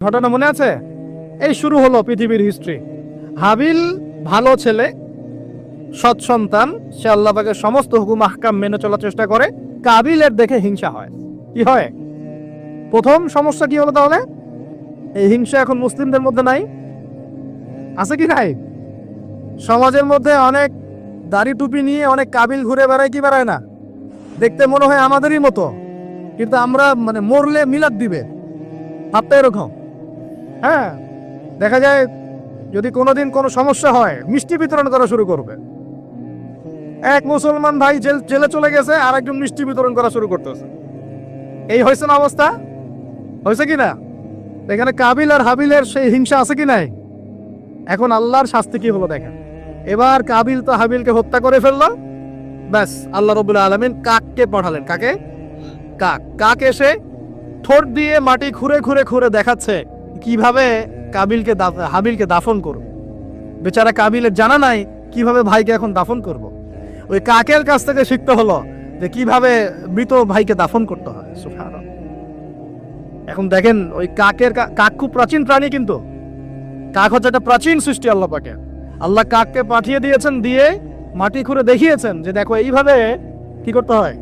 ঘটনা মনে আছে? এই শুরু হলো পৃথিবীর হিস্ট্রি। হাবিল ভালো ছেলে, সৎ সন্তান, সে আল্লাহ পাকের সমস্ত হুকুম আহকাম মেনে চলার চেষ্টা করে। কাবিলের দেখে হিংসা হয়। কি হয়? প্রথম সমস্যা কি হলো তাহলে? এই হিংসা এখন মুসলিমদের মধ্যে নাই, আছে কি নাই? সমাজের মধ্যে অনেক দাড়ি টুপি নিয়ে অনেক কাবিল ঘুরে বেড়ায়, কি বেড়ায় না? দেখতে মনে হয় আমাদেরই মতো, কিন্তু আমরা মরলে মিলাদ দিবে, ভাবটা এরকম। হ্যাঁ, দেখা যায় যদি কোনোদিন কোনো সমস্যা হয় মিষ্টি বিতরণ করা শুরু করবে। এক মুসলমান ভাই জেলে চলে গেছে, আর একজন মিষ্টি বিতরণ করা শুরু করতেছে। এই হয়েছে না অবস্থা? হয়েছে কি না? এখানে কাবিল আর হাবিলের সেই হিংসা আছে কি নাই? এখন আল্লাহর শাস্তি কি হলো দেখেন। এবার কাবিল তো হাবিলকে হত্যা করে ফেললো। ব্যাস, আল্লাহ রাব্বুল আলামিন কাককে পাঠালেন। কাকে? কাক এসে ঠোঁট দিয়ে মাটি খুঁড়ে খুঁড়ে খুঁড়ে দেখাচ্ছে কিভাবে হাবিলকে দাফন করব। বেচারা কাবিলের জানা নাই কিভাবে ভাইকে এখন দাফন করব। ওই কাকের কাছ থেকে শিখতে হলো যে কিভাবে মৃত ভাইকে দাফন করতে হয়। সুবহানাল্লাহ। এখন দেখেন ওই কাক খুব প্রাচীন প্রাণী, কিন্তু কাক হচ্ছে একটা প্রাচীন সৃষ্টি আল্লাহ পাকে। আল্লাহ কাককে পাঠিয়ে দিয়েছেন, দিয়ে মাটি খুঁড়ে দেখিয়েছেন যে দেখো এইভাবে কি করতে হয়,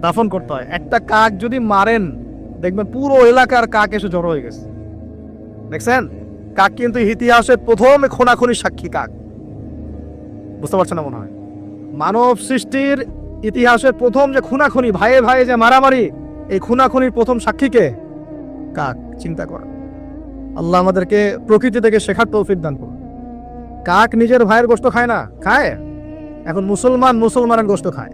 দাফন করতে হয়। একটা কাক যদি মারেন, দেখবেন পুরো এলাকার কাক এসে জড়ো হয়ে গেছে। দেখছেন? কাক কিন্তু ইতিহাসের প্রথম খুনাখুনি সাক্ষী কাক। বুঝতে পারছেন না মনে হয়? মানব সৃষ্টির ইতিহাসের প্রথম যে খুনাখুনি, ভাইয়ে ভাইয়ে যে মারামারি, এই খুনাখুনির প্রথম সাক্ষীকে কাক। চিন্তা কর, আল্লাহ আমাদেরকে প্রকৃতি থেকে শেখার তৌফিক দান করুন। কাক নিজের ভাইয়ের গোশত খায় না? খায়। এখন মুসলমানের গোশত খায়।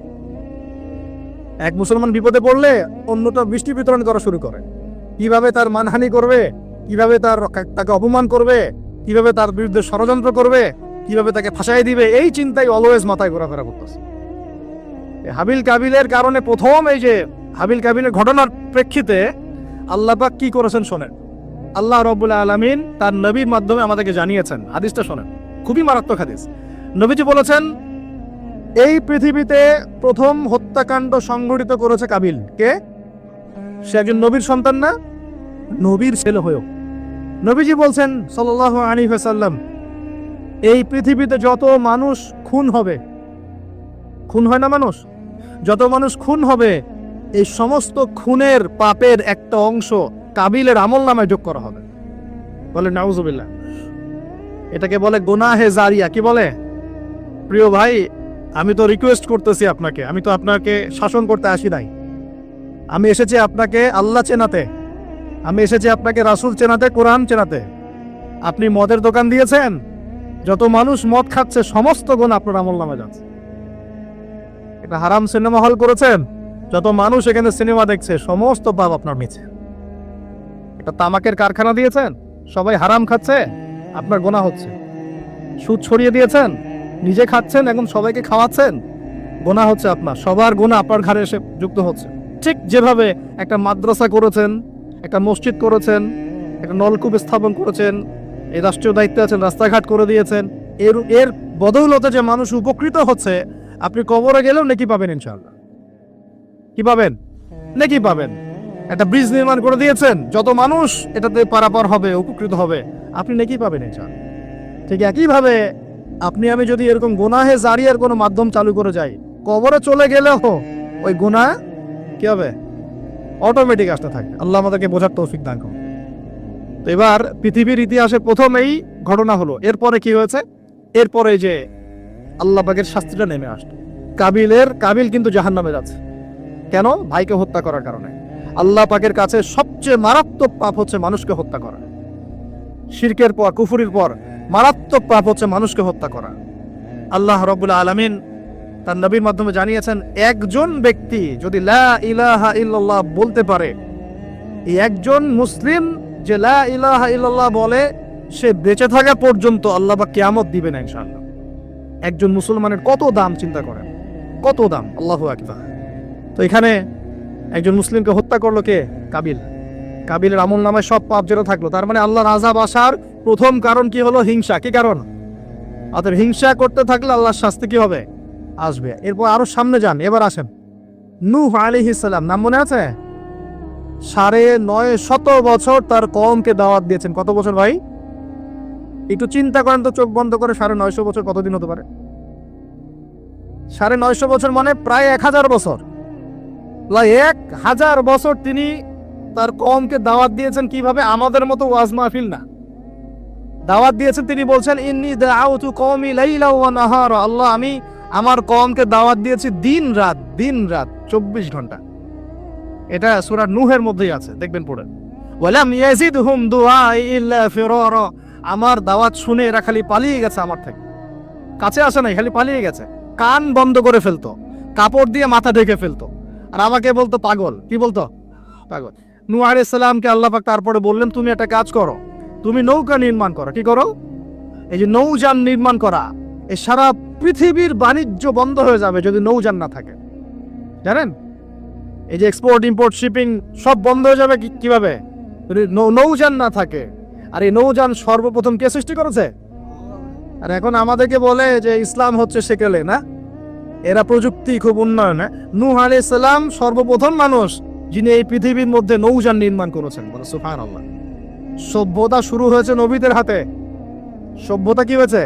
এক মুসলমান বিপদে পড়লে অন্যটা মিষ্টি বিতরণ করা শুরু করে। কিভাবে তার মানহানি করবে, কিভাবে তাকে অপমান করবে, কিভাবে তার বিরুদ্ধে ষড়যন্ত্র করবে, কিভাবে তাকে ফাঁসাই দিবে, এই চিন্তাই অলওয়েজ মাথায় ঘোরাফেরা করতেছে। হাবিল কাবিলের কারণে প্রথম এই যে হাবিল কাবিলের ঘটনার প্রেক্ষিতে আল্লাহ পাক কি করেছেন শোনেন। আল্লাহ রাব্বুল আলামিন তার নবীর মাধ্যমে আমাদেরকে জানিয়েছেন। হাদিসটা শোনেন, খুবই মারাত্মক হাদিস। নবীজি বলেছেন, এই পৃথিবীতে প্রথম হত্যাকাণ্ড সংঘটিত করেছে কাবিল। কে? সে একজন নবীর সন্তান না? নবীর ছেলে হয়েও। নবীজি বলছেন সাল্লাল্লাহু আলাইহি ওয়াসাল্লাম, এই পৃথিবীতে যত মানুষ খুন হবে, খুন হয় না মানুষ, যত মানুষ খুন হবে, এই সমস্ত খুনের পাপের একটা অংশ কাবিলের আমলনামায় যোগ করা হবে। বলে নাউজুবিল্লাহ। এটাকে বলে গুনাহে জারিয়া। কি বলে? প্রিয় ভাই, আমি তো রিকোয়েস্ট করতেছি আপনাকে, আমি তো আপনাকে শাসন করতে আসি নাই। আমি এসেছি আপনাকে আল্লাহ চেনাতে, আমি এসেছি আপনাকে রাসূল চেনাতে, কোরআন চেনাতে। আপনি মদের দোকান দিয়েছেন, যত মানুষ মদ খাচ্ছে সমস্ত গুণ আপনার আমলনামায় যাচ্ছে। এটা হারাম সিনেমা হল করেছেন, যত মানুষ এখানে সিনেমা দেখছে সমস্ত পাপ আপনার মিছে। এটা তামাকের কারখানা দিয়েছেন, সবাই হারাম খাচ্ছে, আপনার গুনাহ হচ্ছে। সুদ ছড়িয়ে দিয়েছেন, নিজে খাচ্ছেন, এখন সবাইকে খাওয়াচ্ছেন, গুনাহ হচ্ছে আপনার। সবার গুনাহ আপনার ঘাড়ে এসে যুক্ত হচ্ছে। ঠিক যেভাবে একটা মাদ্রাসা করেছেন, একটা মসজিদ করেছেন, একটা নলকূপ স্থাপন করেছেন, এই রাষ্ট্রীয় দায়িত্বে আছেন, রাস্তাঘাট করে দিয়েছেন, এর বদৌলতে যে মানুষ উপকৃত হচ্ছে, আপনি কবরে গেলেও নেকি পাবেন ইনশাআল্লাহ। কি পাবেন? নেকি পাবেন। একটা ব্রিজ নির্মাণ করে দিয়েছেন, যত মানুষ এটাতে পারাপার হবে, উপকৃত হবে, আপনি নেকি পাবেন ইনশাআল্লাহ। ঠিক একইভাবে আপনি আমি যদি এরকম গুনাহে জারিয়ার কোনো মাধ্যম চালু করে যাই, কবরে চলে গেলেও ওই গুনাহ কি হবে? অটোমেটিক আসতে থাকবে। আল্লাহ আমাদেরকে বোঝার তৌফিক দান করুন। তো এবার পৃথিবীর ইতিহাসে প্রথম এই ঘটনা হলো। এরপরে কি হয়েছে? এরপরে যে আল্লাহ পাকের শাস্তিটা নেমে আসলো। কাবিল কিন্তু জাহান্নামে যাচ্ছে। কেন? ভাইকে হত্যা করার কারণে। আল্লাহ পাকের কাছে সবচেয়ে মারাত্মক পাপ হচ্ছে মানুষকে হত্যা করা। শিরকের পর, কুফরির পর মারাত্মক পাপ হচ্ছে মানুষকে হত্যা করা। আল্লাহ রাব্বুল আলামিন তার নবীর মাধ্যমে জানিয়েছেন, একজন ব্যক্তি যদি লা ইলাহা ইল্লাল্লাহ বলতে পারে, এই একজন মুসলিম যে লা ইলাহা ইল্লাল্লাহ বলে, সে বেঁচে থাকা পর্যন্ত আল্লাহ পাক কিয়ামত দিবে না ইনশাআল্লাহ। একজন মুসলমানের কত দাম চিন্তা করেন, কত দাম। আল্লাহু আকবার। তো এখানে একজন মুসলিমকে হত্যা করলো কে? কাবিল। কাবিলের আমলনামায় সব পাপ যেটা থাকলো, তার মানে আল্লাহর আযাব আসার প্রথম কারণ কি হলো? হিংসা। কি কারণ? অতএব হিংসা করতে থাকলে আল্লাহর শাস্তি কি হবে? আসবে। এরপর আরো সামনে যান, এবার আসেন নূহ আলাইহিস সালাম। নাম মনে আছে? 950 বছর তার কওমকে দাওয়াত দিয়েছেন। কত বছর ভাই? একটু চিন্তা করেন তো, চোখ বন্ধ করে। 950 বছর কতদিন হতে পারে? 950 বছর মানে প্রায় 1000 বছর। 1000 বছর তিনি তার কওমকে দাওয়াত দিয়েছেন। কিভাবে? আমাদের মতো ওয়াজ মাহফিল না, দাওয়াত দিয়েছেন। তিনি বলছেন, ইন্নী দাআউতু কওমি লাইলা ওয়া নাহারা, আল্লাহ আমি আমার কওমকে দাওয়াত দিয়েছি দিন রাত 24 ঘন্টা। এটা সূরা নূহের মধ্যেই আছে, দেখবেন পড়ে। ওয়ালাম ইয়াজিদহুম দুআই ইল্লা ফিরারা, আমার দাওয়াত শুনে এরা খালি পালিয়ে গেছে আমার থেকে, কাছে আসে নাই, খালি পালিয়ে গেছে। কান বন্ধ করে ফেলতো, কাপড় দিয়ে মাথা ঢেকে ফেলতো, আর আমাকে বলতো পাগল। কি বলতো? পাগল। নূহ আলাইহিস সালামকে আল্লাহ পাক তারপরে বললেন, তুমি একটা কাজ করো, তুমি নৌকা নির্মাণ করো। কি করো? এই যে নৌযান নির্মাণ করা, এই সারা পৃথিবীর বাণিজ্য বন্ধ হয়ে যাবে যদি নৌযান না থাকে। জানেন, এই যে এক্সপোর্ট ইম্পোর্ট শিপিং সব বন্ধ হয়ে যাবে কিভাবে? যদি নৌযান না থাকে। আর এই নৌযান সর্বপ্রথম কে সৃষ্টি করেছে? আর এখন আমাদেরকে বলে যে ইসলাম হচ্ছে সেকেলে, না? এরা প্রযুক্তি খুব উন্নয়নে। নূহ আলাইহিস সালাম সর্বপ্রথম মানুষ যিনি এই পৃথিবীর মধ্যে নৌযান নির্মাণ করেছেন। বলে সুবহানাল্লাহ। সভ্যতা শুরু হয়েছে নবীদের হাতে। সভ্যতা কি হয়েছে?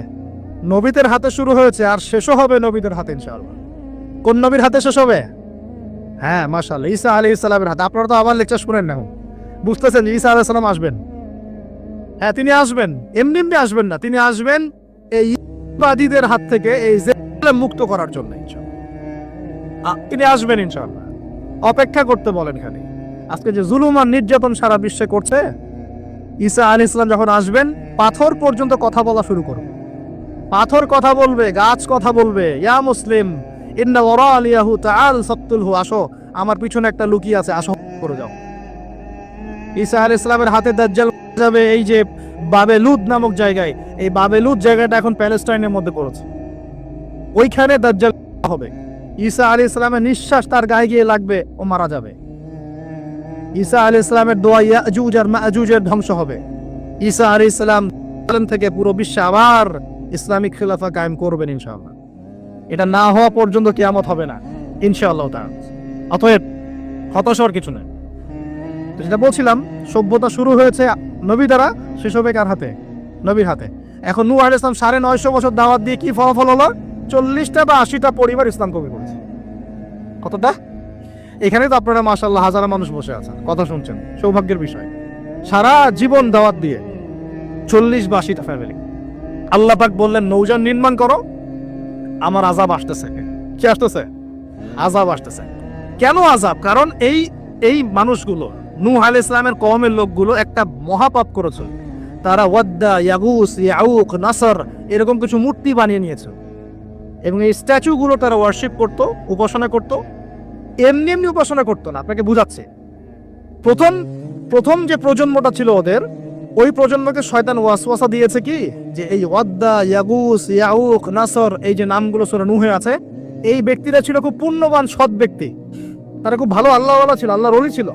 নবীদের হাতে শুরু হয়েছে, আর শেষও হবে নবীদের হাতে ইনশাআল্লাহ। কোন নবীর হাতে শেষ হবে? হ্যাঁ, মাশাআল্লাহ, ঈসা আলাইহিস সালামের হাতে। আপনারা তো আমার লেকচার শুনেন না, বুঝতেছেন যে ঈসা আলাইহিস সালাম আসবেন। হ্যাঁ, তিনি আসবেন, এমনি এমনি আসবেন না, তিনি আসবেন এই ইবাদীদের হাত থেকে এই জেলে মুক্ত করার জন্য। ইনশাআল্লাহ তিনি আসবেন ইনশাআল্লাহ। অপেক্ষা করতে বলেন খালি। আজকে যে জুলুম আর নির্যাতন সারা বিশ্বে করছে, ঈসা আলাইহিস সালাম যখন আসবেন, পাথর পর্যন্ত কথা বলা শুরু করবে। পাথর কথা বলবে, গাছ কথা বলবে। ইয়া মুসলিম ইন্না ওয়ারালিয়াহু তাআল ফাকতুলহু, আসো আমার পিছনে একটা লুকিয়ে আছে, আসো করে যাও। ঈসা আলাইহিস সালামের হাতে দাজ্জাল যাবে এই যে বাবেলুদ নামক জায়গায়। এই বাবেলুদ জায়গাটা এখন প্যালেস্টাইনের মধ্যে পড়েছে, ওইখানে দাজ্জাল হবে। ঈসা আলাইহিস সালামের নিঃশ্বাস তার গায়ে গিয়ে লাগবে, ও মারা যাবে। ঈসা আলাইহিস সালামের দোয়া ইয়াজুজ আর মাজুজের ধ্বংস হবে। ঈসা আলাইহিস সালাম থেকে পুরো বিশ্বে আবার ইসলামিক খিলাফা কায়েম করবেন ইনশাআল্লাহ। এটা না হওয়া পর্যন্ত কিয়ামত হবে না ইনশাআল্লাহ তাআলা। অতএব হতাশার কিছু নেই। তো যেটা বলছিলাম, সভ্যতা শুরু হয়েছে নবী দ্বারা, শেষ হবে কার হাতে? নবীর হাতে। এখন নূহ আলাইহিস সালাম 950 বছর দাওয়াত দিয়ে কি ফলাফল হলো? 40টা বা 80টা পরিবার ইসলাম কবুল করেছে। কতটা? এখানে তো আপনারা মাশাআল্লাহ হাজার মানুষ বসে আছেন, কথা শুনছেন, সৌভাগ্যের বিষয়। সারা জীবন দাওয়াত দিয়ে 40 বা 80টা ফ্যামিলি। আল্লাহ পাক বললেন, নৌযান নির্মাণ করো, আমার আযাব আসতেছে। কি আসতেছে? আযাব আসতেছে। কেন আযাব? কারণ এই মানুষগুলো, নূহ আলাইহিস সালামের কওমের লোকগুলো একটা মহাপাপ করেছে। তারা ওয়াদ্দা, ইয়াগুস, ইয়াউক, নাসর এরকম কিছু মূর্তি বানিয়ে নিয়েছে, এবং এই স্ট্যাচুগুলো তারা ওয়ার্শিপ করত, উপাসনা করত। এমনি এমনি উপাসনা করতো না, আপনাকে বুঝাচ্ছে। প্রথম যে প্রজন্মটা ছিল ওদের, ওই প্রজন্মকে শয়তান ওয়াসওয়াসা দিয়েছে কি, যে এই ওয়াদ্দা, ইয়াগুস, ইয়াউক, নাসর এই যে নামগুলো সূরা নূহে আছে, এই ব্যক্তিরা ছিল খুব পুণ্যবান সৎ ব্যক্তি, তারা খুব ভালো আল্লাহওয়ালা ছিল, আল্লাহর ওলি ছিল।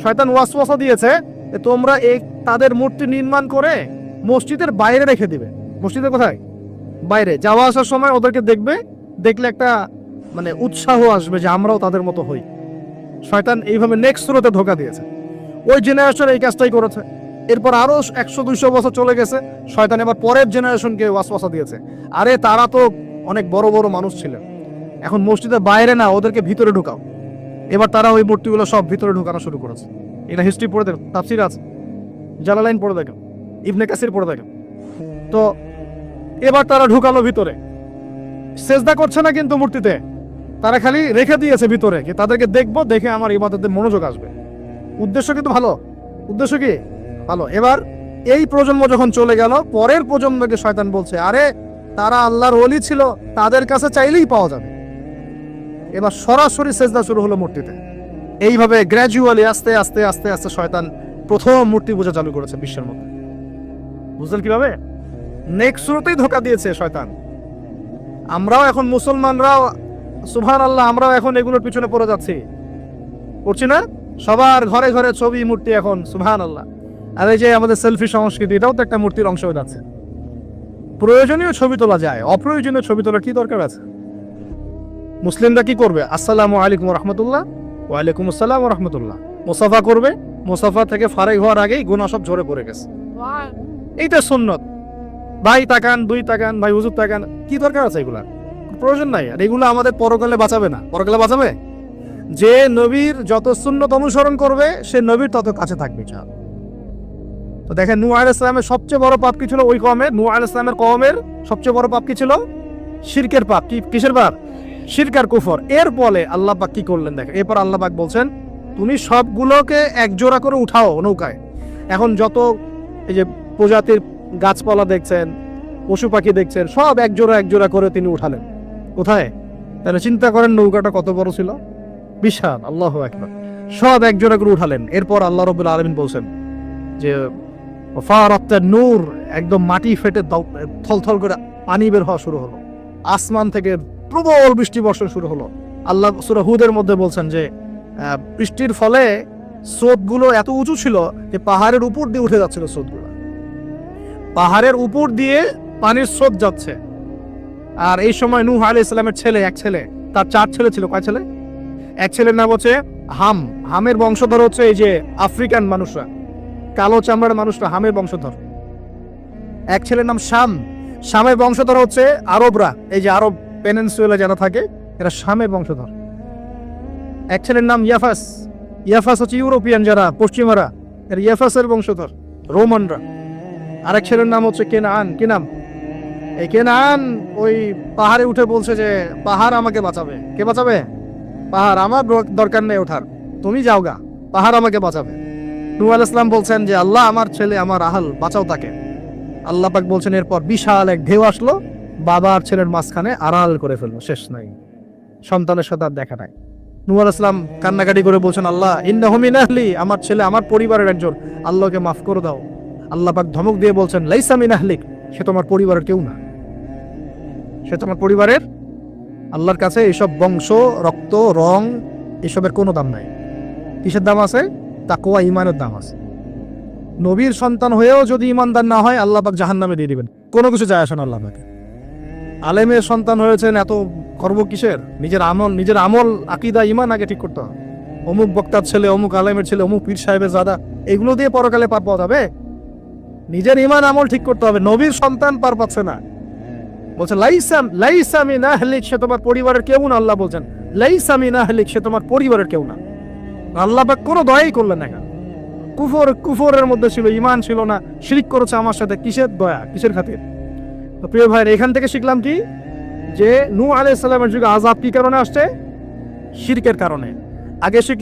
শয়তান ওয়াসওয়াসা দিয়েছে যে তোমরা এই তাদের মূর্তি নির্মাণ করে মসজিদের বাইরে রেখে দিবে। মসজিদের কোথায়? বাইরে। যাওয়া আসার সময় ওদেরকে দেখলে একটা মানে উৎসাহ আসবে যে আমরাও তাদের মতো হই। শয়তান এইভাবে নেক্সট স্রোতে ধোকা দিয়েছে। ওই জেনারেশন এই কাজটাই করেছে। এরপর আরো 100-200 বছর চলে গেছে, শয়তান এবার পরের জেনারেশনকে ওয়াসওয়াসা দিয়েছে, আরে তারা তো অনেক বড় বড় মানুষ ছিলেন, এখন মসজিদের বাইরে না, ওদেরকে ভিতরে ঢুকাও। এবার তারা ওই মূর্তিগুলো সব ভিতরে ঢুকানো শুরু করেছে। এটা হিস্ট্রি পড়ে দেখেন, তাফসীর আছে, জালালাইন পড়ে দেখেন, ইবনে কাসির পড়ে দেখেন। তো এবার তারা ঢুকালো ভিতরে, সেজদা করছে না কিন্তু মূর্তিতে, তারা খালি রেখে দিয়েছে ভিতরে, কি তাদেরকে দেখবো, দেখে আমার ইবাদতে মনোযোগ আসবে। উদ্দেশ্য কিন্তু ভালো, উদ্দেশ্য কি ভালো। এবার এই প্রজন্ম যখন চলে গেল, পরের প্রজন্মকে শয়তান বলছে, আরে তারা আল্লাহর ওলি ছিল, তাদের কাছে চাইলেই পাওয়া যাবে। এবার সরাসরি সেজদা শুরু হলো মূর্তিতে। এইভাবে গ্র্যাজুয়ালি আস্তে আস্তে আস্তে আস্তে শয়তান প্রথম মূর্তি পূজা চালু করেছে বিশ্বের মধ্যে। বুঝলেন কিভাবে? নেক্সট শুরুতেই ধোকা দিয়েছে শয়তান। আমরাও এখন মুসলমানরাও সুবহানাল্লাহ, আমরাও এখন এগুলোর পিছনে পড়ে যাচ্ছি, পড়ছি না? সবার ঘরে ঘরে ছবি, মূর্তি এখন, সুবহানাল্লাহ। আর এই যে আমাদের সেলফি সংস্কৃতি, এটাও তো একটা মূর্তির অংশ হয়ে যাচ্ছে। প্রয়োজনীয় ছবি তোলা যায়, অপ্রয়োজনীয় ছবি তোলার কি দরকার আছে? মুসলিমরা কি করবে? আসসালামু আলাইকুম রাহমাতুল্লাহ, ওয়ালাইকুম আসসালাম রাহমাতুল্লাহ, মুসাফা করবে, মুসাফা থেকে ফারেক হওয়ার আগেই গুনাহ সব ঝরে পড়ে গেছে। এইটা সুন্নত। ভাই তাকান, দুই তাকান, ভাই হুজুর তাকান, কি দরকার আছে এগুলা? প্রয়োজন নাই। আর এগুলো আমাদের পরকালে বাঁচাবে না। পরকালে বাঁচাবে? যে নবীর যত সুন্নত অনুসরণ করবে সে নবীর তত কাছে থাকবে। তো দেখেন, নূহ আলাইহিস সালামের সবচেয়ে বড় পাপ কি ছিল? ওই কওমের, নূহ আলাইহিস সালামের কওমের সবচেয়ে বড় পাপ কি ছিল? শিরকের পাপ। কিসের পাপ? শিরক আর কুফর। এর ফলে আল্লাহ পাক কি করলেন দেখেন। এরপর আল্লাহ পাক বলছেন, তুমি সবগুলোকে এক জোড়া করে উঠাও নৌকায়। এখন যত এই যে প্রজাতির গাছপালা দেখছেন, পশু পাখি দেখছেন, সব এক জোড়া করে তিনি উঠালেন। কোথায়? তাহলে চিন্তা করেন নৌকাটা কত বড় ছিল, বিশাল। আল্লাহু আকবার। সব এক জোড়া করে উঠালেন। এরপর আল্লাহ রাব্বুল আলামিন বলছেন যে ফারাতান নূর, একদম মাটি ফেটে থলথল করে পানি বের হওয়া শুরু হলো। আসমান থেকে প্রবল বৃষ্টি বর্ষণ শুরু হলো। আল্লাহ সূরা হুদের মধ্যে বলছেন যে বৃষ্টির ফলে স্রোতগুলো এত উঁচু ছিল যে পাহাড়ের উপর দিয়ে উঠে যাচ্ছিল স্রোতগুলো। পাহাড়ের উপর দিয়ে পানির স্রোত যাচ্ছে। আর এই সময় নূহ আলাইহিস সালামের এক ছেলে, তার 4 ছেলে ছিল। কয় ছেলে? এক ছেলের নাম হচ্ছে হাম। হামের বংশধর হচ্ছে এই যে আফ্রিকান মানুষরা, কালো চামড়ার মানুষরা হামের বংশধর। এক ছেলের নাম শাম। শামের বংশধর হচ্ছে আরবরা, এই যে আরব পেনিনসুলা যারা থাকে এরা শামের বংশধর। এক ছেলের নাম ইয়াফাস। ইয়াফাস হচ্ছে ইউরোপিয়ান যারা, পশ্চিমারা, এর ইয়াফাসের বংশধর, রোমানরা। আরেক ছেলের নাম হচ্ছে কেনান। কি নাম? এই কেনান ওই পাহাড়ে উঠে বলছে যে পাহাড় আমাকে বাঁচাবে। কে বাঁচাবে? পাহাড়। আমার দরকার নেই ওঠার, তুমি যাও গা, পাহাড় আমাকে বাঁচাবে। নূহ আলাইহিস সালাম বলছেন যে আল্লাহ, আমার ছেলে, আমার আহাল, বাঁচাও তাকে। আল্লাহ পাক বলছেন এরপর বিশাল এক ঢেউ আসলো, বাবা আর ছেলের মাঝখানে আড়াল করে ফেললো। শেষ নাই, সন্তানের সাথে আর দেখা নাই। নূহ আলাইহিস সালাম কান্নাকাটি করে বলছেন, আল্লাহ ইন্নাহু মিন আহলি, আমার ছেলে আমার পরিবারের একজন, আল্লাহকে মাফ করে দাও। আল্লাহ পাক ধমক দিয়ে বলছেন, লাইসা মিন আহলিক, সে তোমার পরিবারের কেউ না, সে তোমার পরিবারের। আল্লাহর কাছে এইসব বংশ, রক্ত, রং, এসবের কোনো দাম নাই। কিসের দাম আছে? তাকওয়া, ঈমানের দাম আছে। নবীর সন্তান হয়েও যদি ঈমানদার না হয়, আল্লাহ পাক জাহান্নামে দিয়ে দিবেন। কোনো কিছু যায় আসে না আল্লাহ পাকে। আলেমের সন্তান হয়েছেন, এত গর্ব কিসের? নিজের আমল, আকীদা, ঈমান আগে ঠিক করতে হবে। অমুক বক্তার ছেলে, অমুক আলেমের ছেলে, অমুক পীর সাহেবের জাদা, এগুলো দিয়ে পরকালে পার পাওয়া যাবে? নিজের ঈমান আমল ঠিক করতে হবে। নবীর সন্তান পার পাচ্ছে না। বলছেন লাইসা মিন আহলিক, সে তোমার পরিবারের কেউ না। আল্লাহ বলছেন লাইসা মিন আহলিক, সে তোমার পরিবারের কেউ না। আল্লাহ পাক কোনো দয়াই করলেন না। কুফরের মধ্যে ছিল, ঈমান ছিল না, শিরক করেছে আমার সাথে, কিসের দয়া, কিসের খাতির? তো প্রিয় ভাই, এখান থেকে শিখলাম কি? যে নূহ আলাইহিস সালামের যুগে আযাব কি কারণে আসছে? শিরকের কারণে। আগে শিখলাম